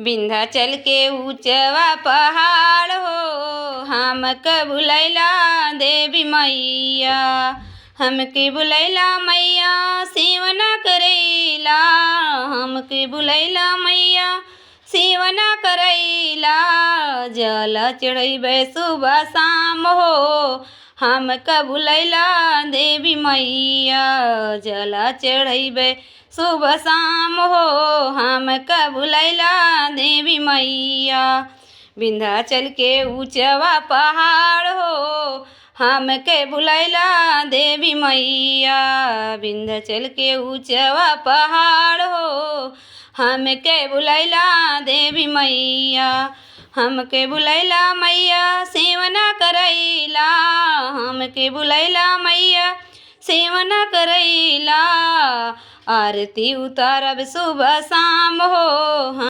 विंध्याचल के ऊंचवा पहाड़ हो, हमके बुलैला देवी मैया। हमके बुलैला मैया सेवना करैला, हमके बुलैला मैया सेवना करैला। जल चढ़ैबे सुबह शाम हो, हमके बुलैला देवी मैया। जल चढ़ैबे सुबह शाम हो, हमके बुलैला देवी मैया। विंध्याचल के ऊंचवा पहाड़ हो, हमके बुलैला देवी मैया। विंध्याचल के ऊंचवा पहाड़ हो, हमके बुलैला देवी मैया। हमके बुलैला मैया सेवना करैला, हमके बुलैला मैया सेवना करैला। आरती उतारब सुबह शाम हो।